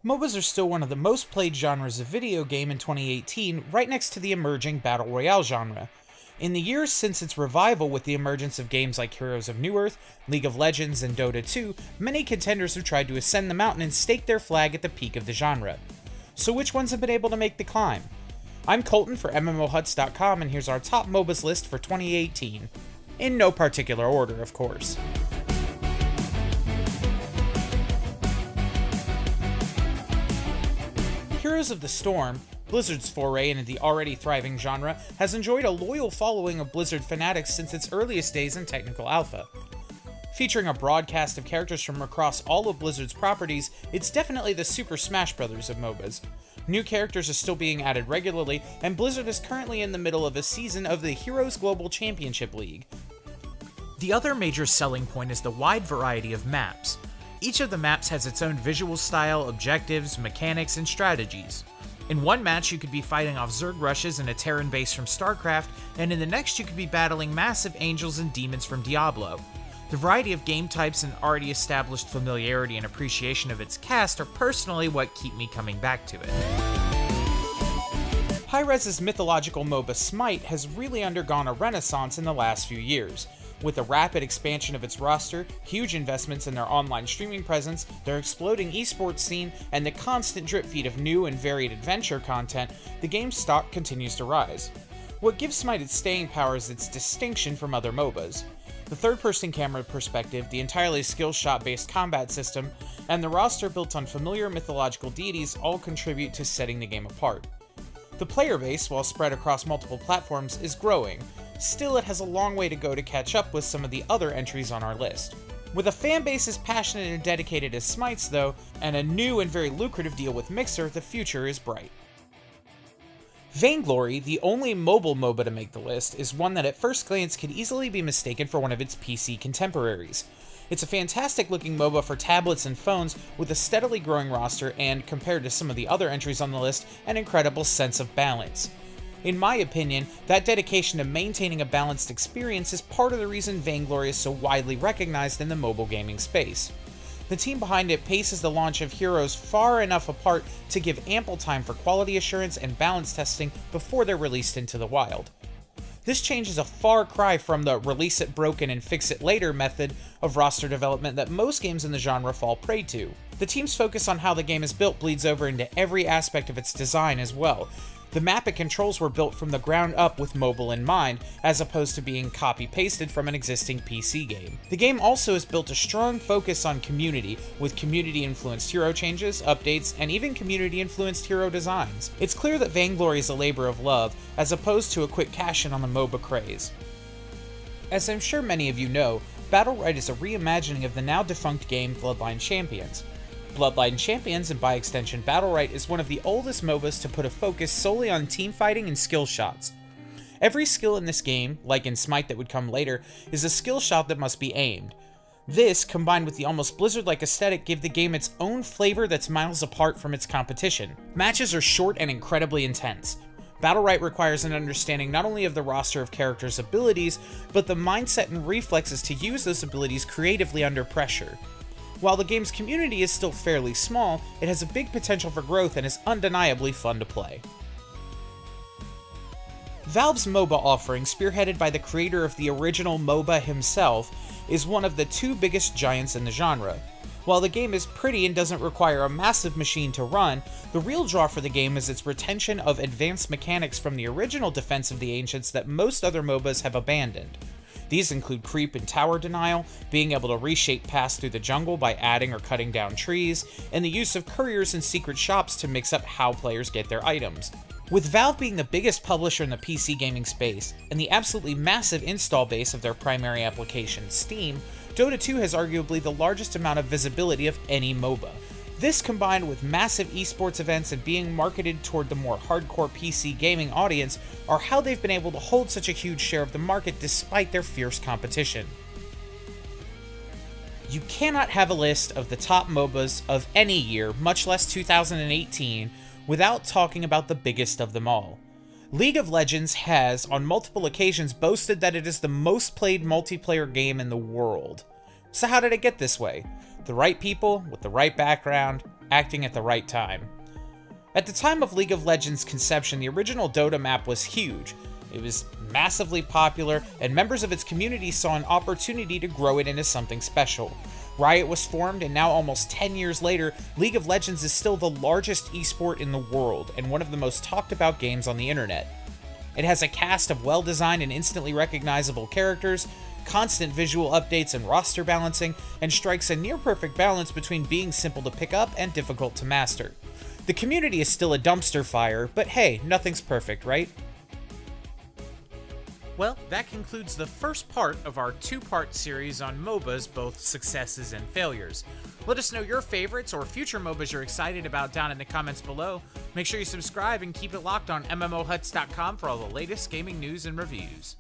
MOBAs are still one of the most played genres of video game in 2018, right next to the emerging Battle Royale genre. In the years since its revival with the emergence of games like Heroes of Newerth, League of Legends, and Dota 2, many contenders have tried to ascend the mountain and stake their flag at the peak of the genre. So which ones have been able to make the climb? I'm Colton for MMOHuts.com, and here's our top MOBAs list for 2018. In no particular order, of course. Heroes of the Storm, Blizzard's foray into the already thriving genre, has enjoyed a loyal following of Blizzard fanatics since its earliest days in technical alpha. Featuring a broad cast of characters from across all of Blizzard's properties, it's definitely the Super Smash Bros. Of MOBAs. New characters are still being added regularly, and Blizzard is currently in the middle of a season of the Heroes Global Championship League. The other major selling point is the wide variety of maps. Each of the maps has its own visual style, objectives, mechanics, and strategies. In one match, you could be fighting off Zerg rushes in a Terran base from StarCraft, and in the next you could be battling massive angels and demons from Diablo. The variety of game types and already established familiarity and appreciation of its cast are personally what keep me coming back to it. Hi-Rez's mythological MOBA Smite has really undergone a renaissance in the last few years. With the rapid expansion of its roster, huge investments in their online streaming presence, their exploding esports scene, and the constant drip feed of new and varied adventure content, the game's stock continues to rise. What gives Smite its staying power is its distinction from other MOBAs. The third-person camera perspective, the entirely skill-shot-based combat system, and the roster built on familiar mythological deities all contribute to setting the game apart. The player base, while spread across multiple platforms, is growing. Still, it has a long way to go to catch up with some of the other entries on our list. With a fanbase as passionate and dedicated as Smite's, though, and a new and very lucrative deal with Mixer, the future is bright. Vainglory, the only mobile MOBA to make the list, is one that at first glance could easily be mistaken for one of its PC contemporaries. It's a fantastic looking MOBA for tablets and phones with a steadily growing roster and, compared to some of the other entries on the list, an incredible sense of balance. In my opinion, that dedication to maintaining a balanced experience is part of the reason Vainglory is so widely recognized in the mobile gaming space. The team behind it paces the launch of Heroes far enough apart to give ample time for quality assurance and balance testing before they're released into the wild. This change is a far cry from the release it broken and fix it later method of roster development that most games in the genre fall prey to. The team's focus on how the game is built bleeds over into every aspect of its design as well. The map and controls were built from the ground up with mobile in mind, as opposed to being copy-pasted from an existing PC game. The game also has built a strong focus on community, with community-influenced hero changes, updates, and even community-influenced hero designs. It's clear that Vainglory is a labor of love, as opposed to a quick cash-in on the MOBA craze. As I'm sure many of you know, Battlerite is a reimagining of the now-defunct game Bloodline Champions. Bloodline Champions, and by extension Battlerite, is one of the oldest MOBAs to put a focus solely on teamfighting and skill shots. Every skill in this game, like in Smite that would come later, is a skill shot that must be aimed. This, combined with the almost Blizzard-like aesthetic, give the game its own flavor that's miles apart from its competition. Matches are short and incredibly intense. Battlerite requires an understanding not only of the roster of characters' abilities, but the mindset and reflexes to use those abilities creatively under pressure. While the game's community is still fairly small, it has a big potential for growth and is undeniably fun to play. Valve's MOBA offering, spearheaded by the creator of the original MOBA himself, is one of the two biggest giants in the genre. While the game is pretty and doesn't require a massive machine to run, the real draw for the game is its retention of advanced mechanics from the original Defense of the Ancients that most other MOBAs have abandoned. These include creep and tower denial, being able to reshape paths through the jungle by adding or cutting down trees, and the use of couriers and secret shops to mix up how players get their items. With Valve being the biggest publisher in the PC gaming space, and the absolutely massive install base of their primary application, Steam, Dota 2 has arguably the largest amount of visibility of any MOBA. This, combined with massive esports events and being marketed toward the more hardcore PC gaming audience, are how they've been able to hold such a huge share of the market despite their fierce competition. You cannot have a list of the top MOBAs of any year, much less 2018, without talking about the biggest of them all. League of Legends has, on multiple occasions, boasted that it is the most played multiplayer game in the world. So how did it get this way? The right people, with the right background, acting at the right time. At the time of League of Legends' conception, the original Dota map was huge. It was massively popular, and members of its community saw an opportunity to grow it into something special. Riot was formed, and now almost 10 years later, League of Legends is still the largest esport in the world, and one of the most talked about games on the internet. It has a cast of well-designed and instantly recognizable characters, constant visual updates and roster balancing, and strikes a near-perfect balance between being simple to pick up and difficult to master. The community is still a dumpster fire, but hey, nothing's perfect, right? Well, that concludes the first part of our two-part series on MOBAs, both successes and failures. Let us know your favorites or future MOBAs you're excited about down in the comments below. Make sure you subscribe and keep it locked on MMOHuts.com for all the latest gaming news and reviews.